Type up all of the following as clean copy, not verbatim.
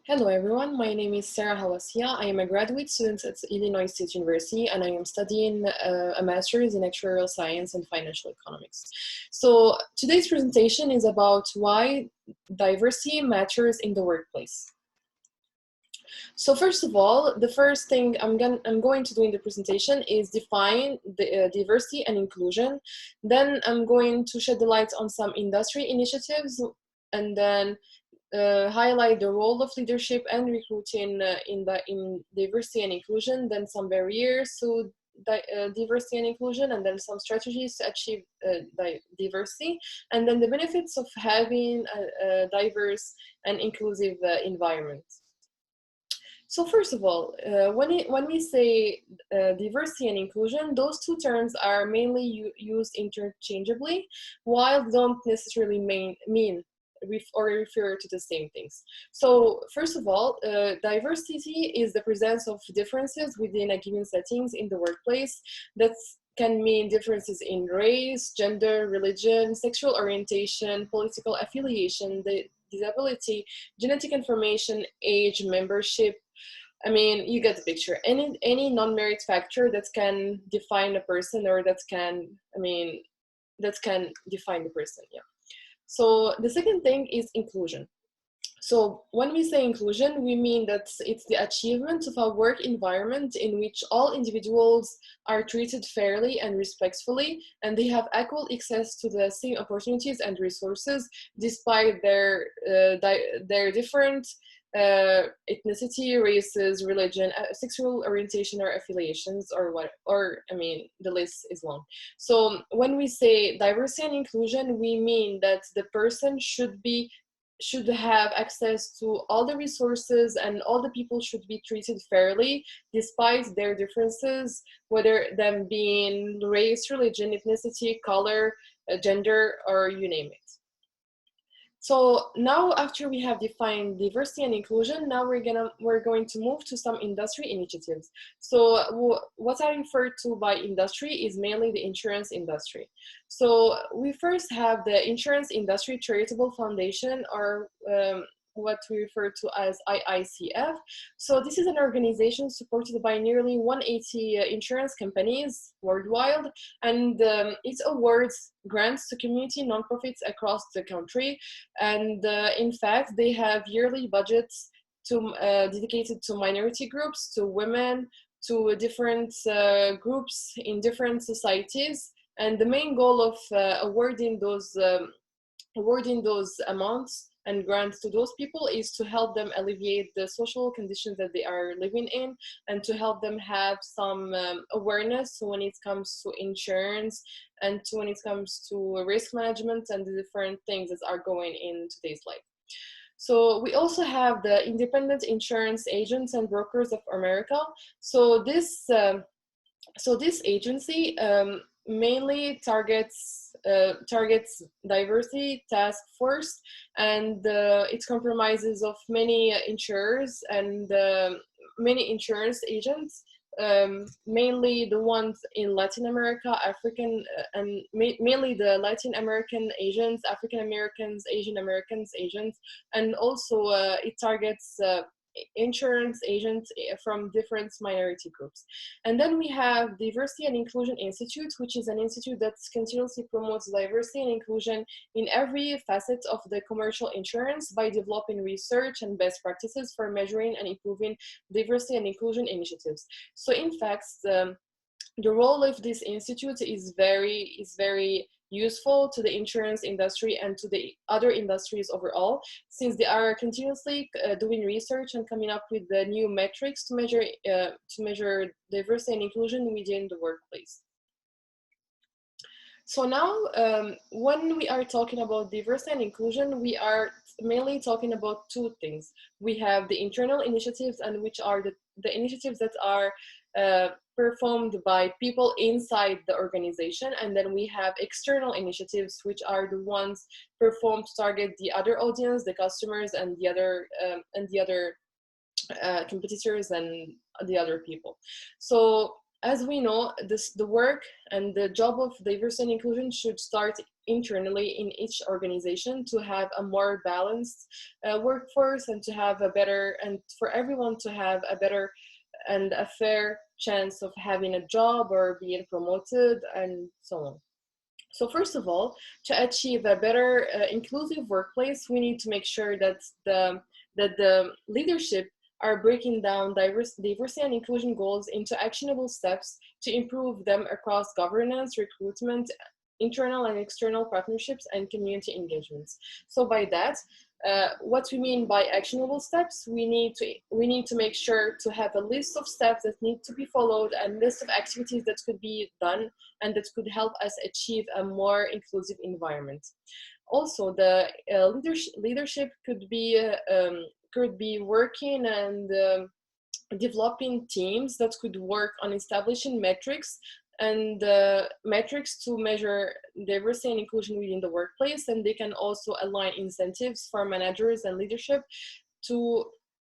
Hello everyone, my name is Sara Haouassia. I am a graduate student at Illinois State University and I am studying a master's in actuarial science and financial economics. So today's presentation is about why diversity matters in the workplace. So first of all, the first thing I'm going to do in the presentation is define the diversity and inclusion. Then I'm going to shed the light on some industry initiatives and then highlight the role of leadership and recruiting in diversity and inclusion, then some barriers to diversity and inclusion, and then some strategies to achieve diversity, and then the benefits of having a diverse and inclusive environment. So first of all, when we say diversity and inclusion, those two terms are mainly used interchangeably, while don't necessarily mean or refer to the same things. So first of all, diversity is the presence of differences within a given settings in the workplace. That can mean differences in race, gender, religion, sexual orientation, political affiliation, disability, genetic information, age, membership. I mean, you get the picture. Any non-merit factor that can define a person, or that can define the person. Yeah. So the second thing is inclusion. So when we say inclusion, we mean that it's the achievement of a work environment in which all individuals are treated fairly and respectfully, and they have equal access to the same opportunities and resources, despite their different ethnicity, races, religion, sexual orientation, or affiliations, the list is long. So when we say diversity and inclusion, we mean that the person should have access to all the resources, and all the people should be treated fairly despite their differences, whether them being race, religion, ethnicity, color, gender, or you name it. So now, after we have defined diversity and inclusion, now we're going to move to some industry initiatives. So what I refer to by industry is mainly the insurance industry. So we first have the Insurance Industry Charitable Foundation, or what we refer to as IICF. So this is an organization supported by nearly 180 insurance companies worldwide, and it awards grants to community nonprofits across the country. And in fact, they have yearly budgets dedicated to minority groups, to women, to different groups in different societies. And the main goal of awarding those amounts and grants to those people is to help them alleviate the social conditions that they are living in, and to help them have some awareness when it comes to insurance, and when it comes to risk management and the different things that are going in today's life. So we also have the Independent Insurance Agents and Brokers of America. So this agency mainly targets diversity task force, and it compromises of many insurers and many insurance agents, mainly the ones in Latin America, African, and mainly the Latin American agents, African Americans, Asian Americans agents, and also it targets insurance agents from different minority groups. And then we have Diversity and Inclusion Institute, which is an institute that continuously promotes diversity and inclusion in every facet of the commercial insurance by developing research and best practices for measuring and improving diversity and inclusion initiatives. So in fact, the role of this institute is very useful to the insurance industry and to the other industries overall, since they are continuously doing research and coming up with the new metrics to measure diversity and inclusion within the workplace. So now, when we are talking about diversity and inclusion, we are mainly talking about two things. We have the internal initiatives, and which are the initiatives that are performed by people inside the organization, and then we have external initiatives, which are the ones performed to target the other audience, the customers, and the other competitors and the other people. So as we know, the work and the job of diversity and inclusion should start internally in each organization to have a more balanced workforce, and to have a better, and for everyone to have a better and a fair chance of having a job or being promoted and so on. So first of all, to achieve a better inclusive workplace, we need to make sure that the leadership are breaking down diversity and inclusion goals into actionable steps to improve them across governance, recruitment, internal and external partnerships, and community engagements. So by that, what we mean by actionable steps, we need to make sure to have a list of steps that need to be followed, and list of activities that could be done and that could help us achieve a more inclusive environment. Also, the leadership could be working and developing teams that could work on establishing metrics and metrics to measure diversity and inclusion within the workplace, and they can also align incentives for managers and leadership to,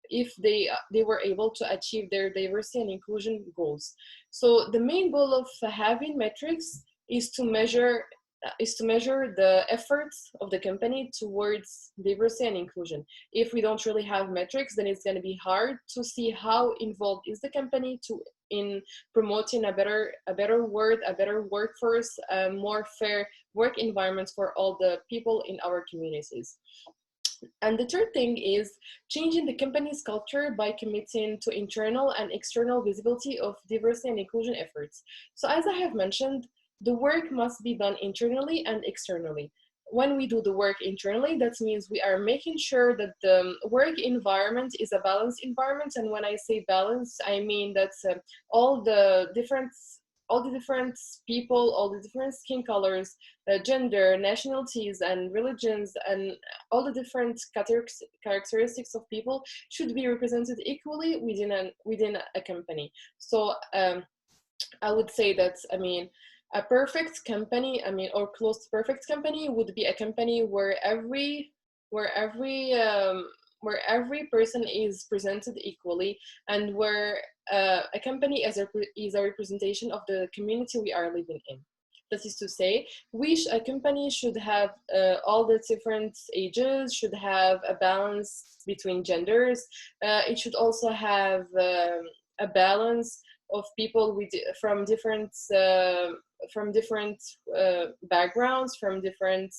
if they were able to achieve their diversity and inclusion goals. So the main goal of having metrics is to measure the efforts of the company towards diversity and inclusion. If we don't really have metrics, then it's going to be hard to see how involved is the company in promoting a better workforce, a more fair work environment for all the people in our communities. And the third thing is changing the company's culture by committing to internal and external visibility of diversity and inclusion efforts. So as I have mentioned, the work must be done internally and externally. When we do the work internally, that means we are making sure that the work environment is a balanced environment. And when I say balance, I mean that all the different people, all the different skin colors, gender, nationalities, and religions, and all the different characteristics of people should be represented equally within a company. So I would say that, a perfect company, or close to perfect company, would be a company where every person is presented equally, and where a company is a representation of the community we are living in. That is to say, a company should have all the different ages, should have a balance between genders. It should also have a balance of people from different backgrounds, from different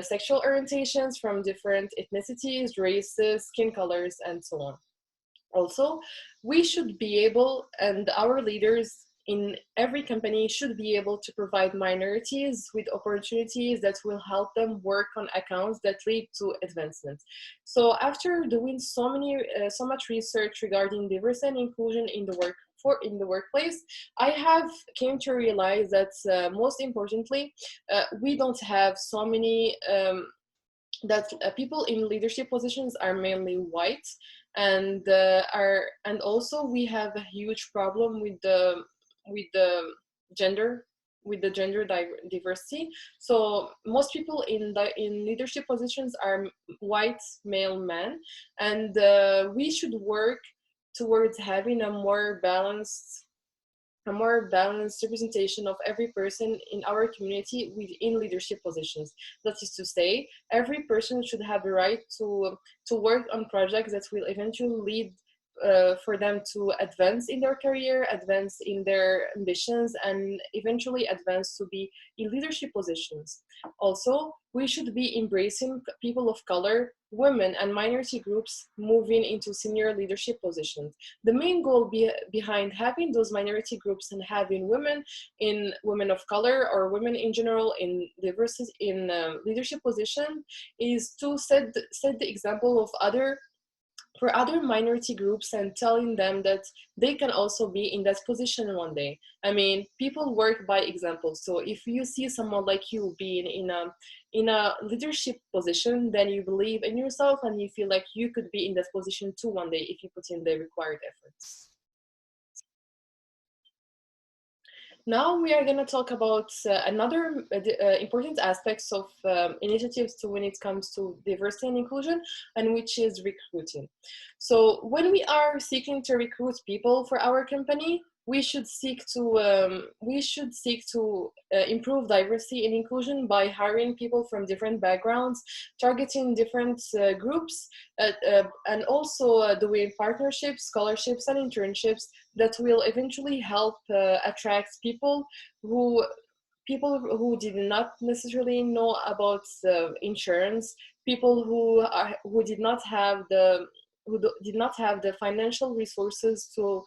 sexual orientations, from different ethnicities, races, skin colors, and so on. Also, we should be able, and our leaders in every company should be able to provide minorities with opportunities that will help them work on accounts that lead to advancement. So after doing so much research regarding diversity and inclusion in the workplace, I have came to realize that most importantly, we don't have so many people in leadership positions are mainly white, and also we have a huge problem with the gender diversity. So most people in leadership positions are white male men, and we should work towards having a more balanced representation of every person in our community within leadership positions. That is to say, every person should have the right to work on projects that will eventually lead for them to advance in their career, advance in their ambitions, and eventually advance to be in leadership positions. Also, we should be embracing people of color, women, and minority groups moving into senior leadership positions. The main goal behind having those minority groups and having women of color, or women in general in diversity in leadership position, is to set the example of other minority groups, and telling them that they can also be in that position one day. People work by example. So if you see someone like you being in a leadership position, then you believe in yourself and you feel like you could be in that position too one day if you put in the required efforts. Now we are going to talk about another important aspects of initiatives when it comes to diversity and inclusion, and which is recruiting. So when we are seeking to recruit people for our company, we should seek to improve diversity and inclusion by hiring people from different backgrounds, targeting different groups, and also doing partnerships, scholarships, and internships that will eventually help attract who people who did not necessarily know about insurance, people who did not have the financial resources to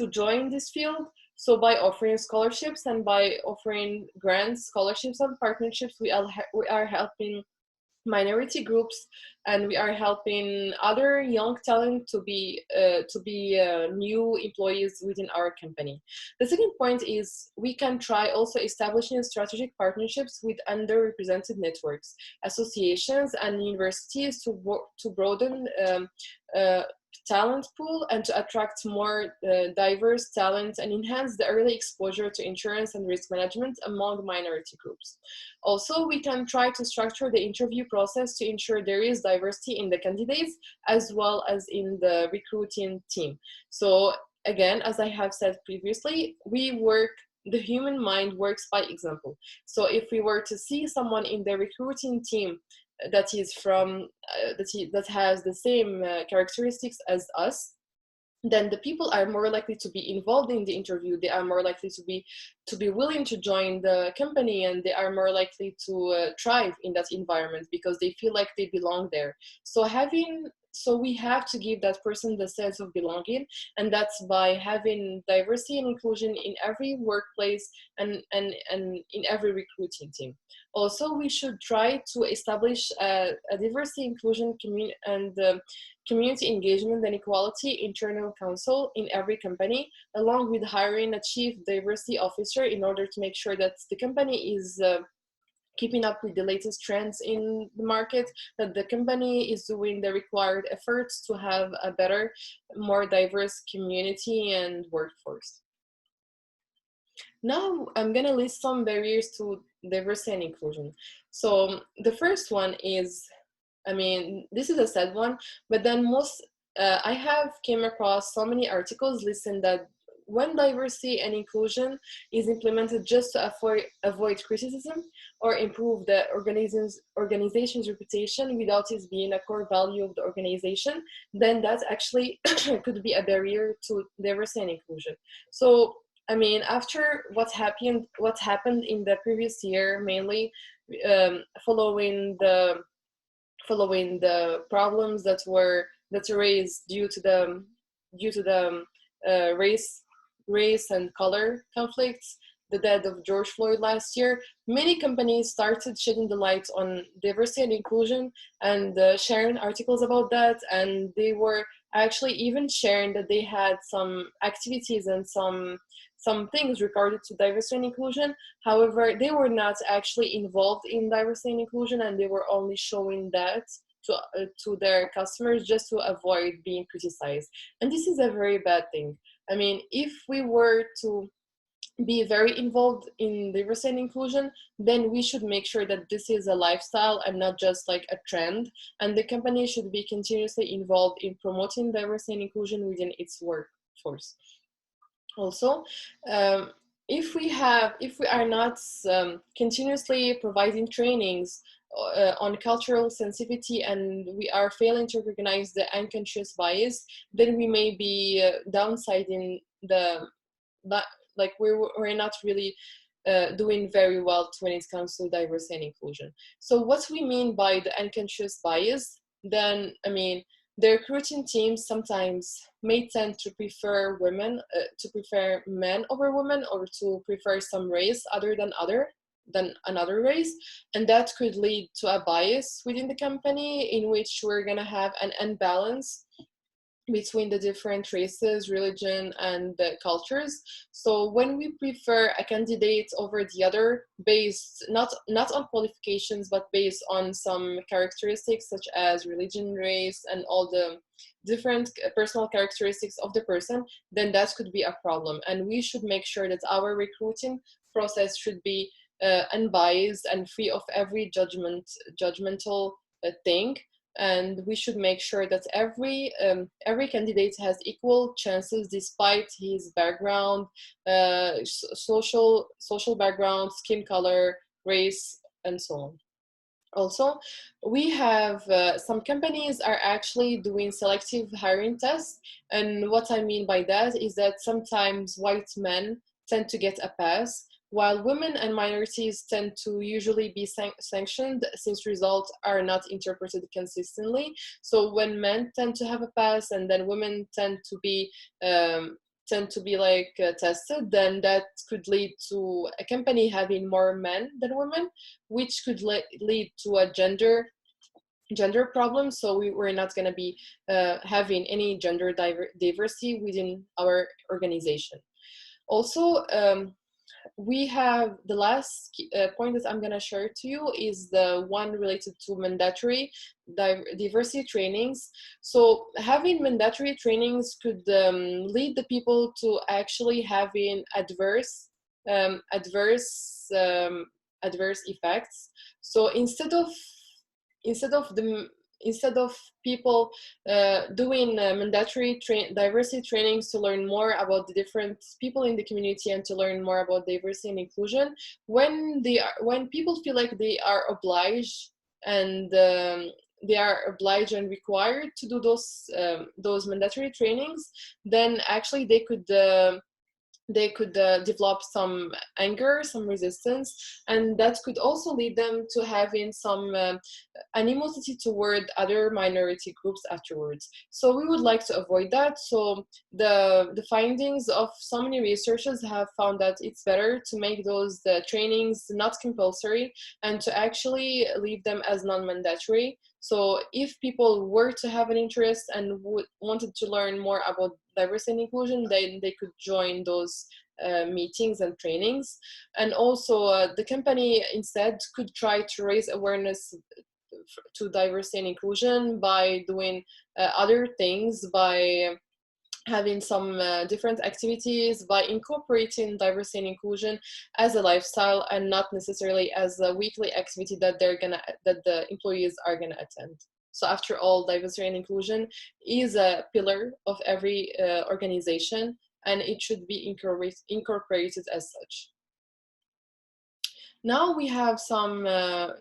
join this field. So by offering scholarships and by offering grants, scholarships, and partnerships, we are helping minority groups, and we are helping other young talent to be new employees within our company. The second point is we can try also establishing strategic partnerships with underrepresented networks, associations, and universities to broaden uh, talent pool and to attract more diverse talent and enhance the early exposure to insurance and risk management among minority groups. Also, we can try to structure the interview process to ensure there is diversity in the candidates as well as in the recruiting team. So again, as I have said previously, the human mind works by example. So if we were to see someone in the recruiting team that is from that has the same characteristics as us, then the people are more likely to be involved in the interview. They are more likely to be willing to join the company, and they are more likely to thrive in that environment because they feel like they belong there. So we have to give that person the sense of belonging, and that's by having diversity and inclusion in every workplace and in every recruiting team. Also, we should try to establish a diversity inclusion community engagement and equality internal council in every company, along with hiring a chief diversity officer in order to make sure that the company is keeping up with the latest trends in the market, that the company is doing the required efforts to have a better, more diverse community and workforce. Now I'm gonna list some barriers to diversity and inclusion. So the first one is, this is a sad one, but then I have came across so many articles listing that when diversity and inclusion is implemented just to avoid criticism or improve the organization's reputation without it being a core value of the organization, then that actually could be a barrier to diversity and inclusion. So, after what happened in the previous year, mainly following the problems that were raised due to the race and color conflicts, the death of George Floyd last year, many companies started shedding the light on diversity and inclusion and sharing articles about that, and they were actually even sharing that they had some activities and some things regarding to diversity and inclusion. However, they were not actually involved in diversity and inclusion, and they were only showing that to their customers just to avoid being criticized. And this is a very bad thing. If we were to be very involved in diversity and inclusion, then we should make sure that this is a lifestyle and not just like a trend. And the company should be continuously involved in promoting diversity and inclusion within its workforce. Also, if we are not continuously providing trainings on cultural sensitivity, and we are failing to recognize the unconscious bias, then we may be downsizing we're not really doing very well when it comes to diversity and inclusion. So what we mean by the unconscious bias, then the recruiting teams sometimes may tend to prefer men over women, or to prefer some race other than another race, and that could lead to a bias within the company in which we're going to have an imbalance between the different races, religion, and cultures. So when we prefer a candidate over the other based not on qualifications, but based on some characteristics such as religion, race, and all the different personal characteristics of the person, then that could be a problem. And we should make sure that our recruiting process should be unbiased and free of every judgmental thing. and we should make sure that every candidate has equal chances despite his background, social background, skin color, race, and so on. Also, we have some companies are actually doing selective hiring tests. And what I mean by that is that sometimes white men tend to get a pass, while women and minorities tend to usually be sanctioned since results are not interpreted consistently. So when men tend to have a pass and then women um, tend to be like tested, then that could lead to a company having more men than women, which could lead to a gender problem. So we're not going to be having any gender diversity within our organization. Also, we have the last point that I'm going to share to you is the one related to mandatory diversity trainings. So having mandatory trainings could lead the people to actually having adverse effects. So instead of the instead of people doing mandatory diversity trainings to learn more about the different people in the community and to learn more about diversity and inclusion, when people feel like they are obliged and required to do those mandatory trainings, then actually they could develop some anger, some resistance, and that could also lead them to having some animosity toward other minority groups afterwards. So we would like to avoid that. So the findings of so many researchers have found that it's better to make those trainings not compulsory and to actually leave them as non-mandatory. So if people were to have an interest and wanted to learn more about diversity and inclusion, then they could join those meetings and trainings. And also the company instead could try to raise awareness to diversity and inclusion by doing other things, by having some different activities, by incorporating diversity and inclusion as a lifestyle and not necessarily as a weekly activity that the employees are gonna attend. So after all, diversity and inclusion is a pillar of every organization, and it should be incorporated as such. Now we have some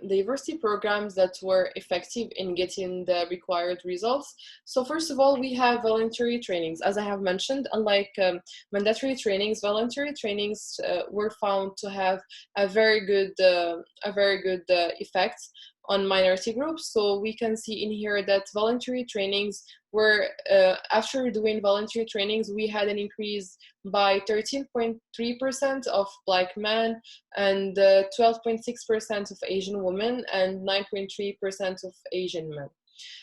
diversity programs that were effective in getting the required results. So first of all, we have voluntary trainings. As I have mentioned, unlike mandatory trainings, voluntary trainings were found to have a very good effect on minority groups. So we can see in here that voluntary trainings were, after doing voluntary trainings, we had an increase by 13.3% of Black men and 12.6% of Asian women and 9.3% of Asian men.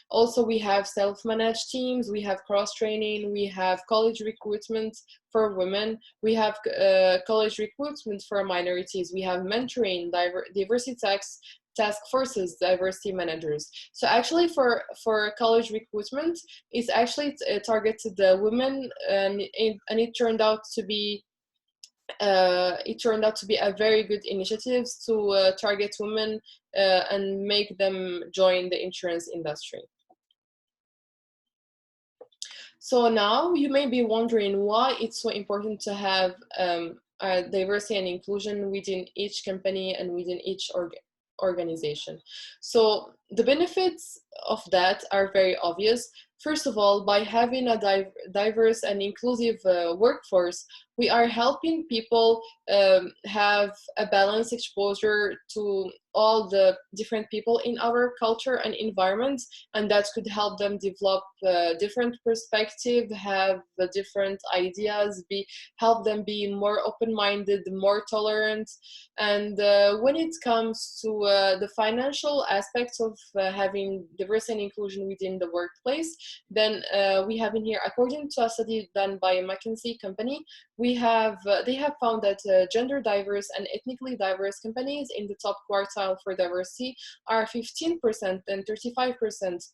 Also, we have self-managed teams, we have cross-training, we have college recruitment for women, we have college recruitment for minorities, we have mentoring, diversity task forces, diversity managers. So actually for college recruitment, it's actually targeted the women, and it turned out to be a very good initiative to target women and make them join the insurance industry. So now you may be wondering why it's so important to have diversity and inclusion within each company and within each organization. So the benefits of that are very obvious. First of all, by having a diverse and inclusive workforce, we are helping people have a balanced exposure to all the different people in our culture and environment, and that could help them develop different perspectives, have different ideas, help them be more open-minded, more tolerant. And when it comes to the financial aspects of having diversity and inclusion within the workplace, then we have in here, according to a study done by a McKinsey company, they have found that gender diverse and ethnically diverse companies in the top quartile for diversity are 15% and 35%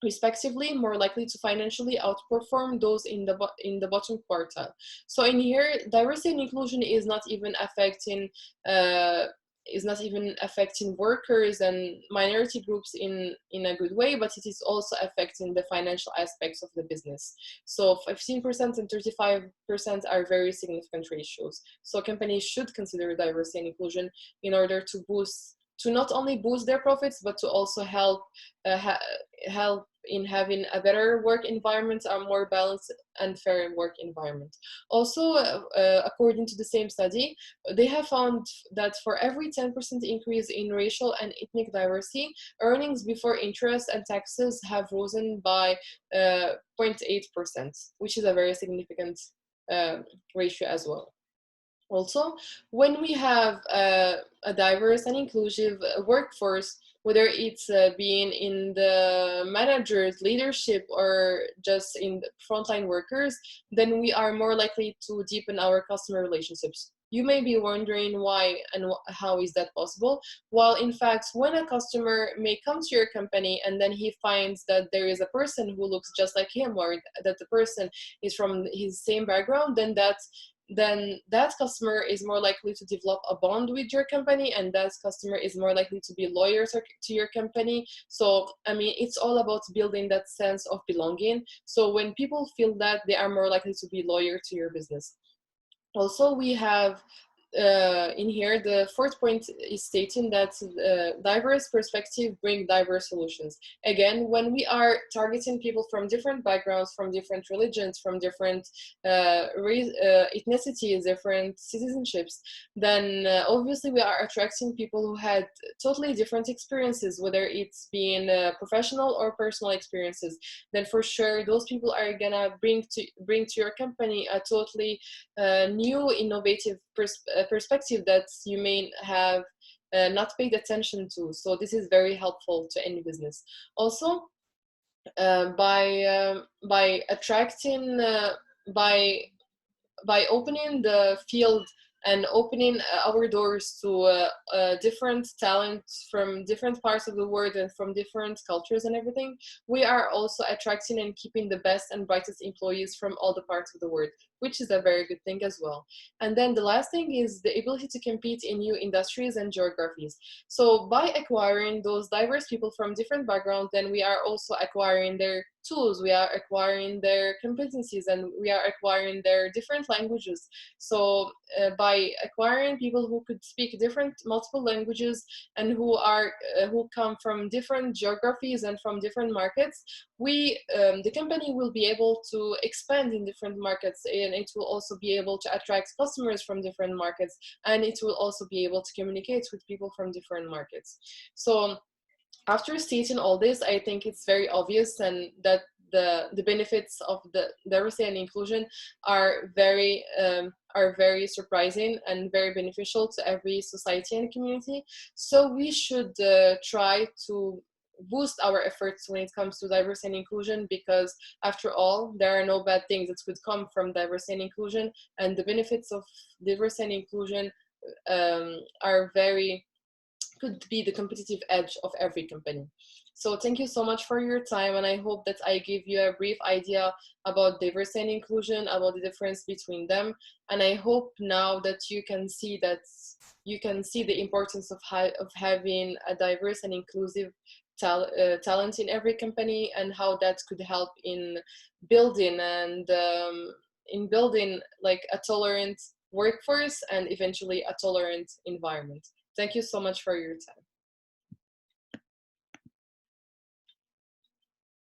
respectively more likely to financially outperform those in the bottom quartile. So in here, diversity and inclusion is not even affecting is not even affecting workers and minority groups in a good way, but it is also affecting the financial aspects of the business. So 15% and 35% are very significant ratios. So companies should consider diversity and inclusion in order to not only boost their profits, but to also help help in having a better work environment, a more balanced and fair work environment. Also, according to the same study, they have found that for every 10% increase in racial and ethnic diversity, earnings before interest and taxes have risen by 0.8%, which is a very significant ratio as well. Also, when we have a diverse and inclusive workforce, whether it's being in the managers, leadership, or just in the frontline workers, then we are more likely to deepen our customer relationships. You may be wondering why and how is that possible? Well, in fact, when a customer may come to your company and then he finds that there is a person who looks just like him, or that the person is from his same background, then that customer is more likely to develop a bond with your company, and that customer is more likely to be loyal to your company. So, I mean, it's all about building that sense of belonging. So when people feel that, they are more likely to be loyal to your business. Also, we have in here, the fourth point is stating that diverse perspective bring diverse solutions. Again, when we are targeting people from different backgrounds, from different religions, from different ethnicities, different citizenships, then obviously we are attracting people who had totally different experiences, whether it's being professional or personal experiences. Then for sure, those people are gonna bring to your company a totally new, innovative perspective that you may have not paid attention to. So this is very helpful to any business. Also, by attracting by opening the field and opening our doors to different talent from different parts of the world and from different cultures and everything, we are also attracting and keeping the best and brightest employees from all the parts of the world, which is a very good thing as well. And then the last thing is the ability to compete in new industries and geographies. So by acquiring those diverse people from different backgrounds, then we are also acquiring their tools, we are acquiring their competencies, and we are acquiring their different languages. So by acquiring people who could speak multiple languages and who come from different geographies and from different markets, the company will be able to expand in different markets, and it will also be able to attract customers from different markets, and it will also be able to communicate with people from different markets. So after stating all this, I think it's very obvious and that the benefits of the diversity and inclusion are very surprising and very beneficial to every society and community. So we should try to boost our efforts when it comes to diversity and inclusion, because after all, there are no bad things that could come from diversity and inclusion, and the benefits of diversity and inclusion could be the competitive edge of every company. So thank you so much for your time, and I hope that I give you a brief idea about diversity and inclusion, about the difference between them, and I hope now that you can see the importance of having a diverse and inclusive talent in every company, and how that could help in building like a tolerant workforce and eventually a tolerant environment. Thank you so much for your time.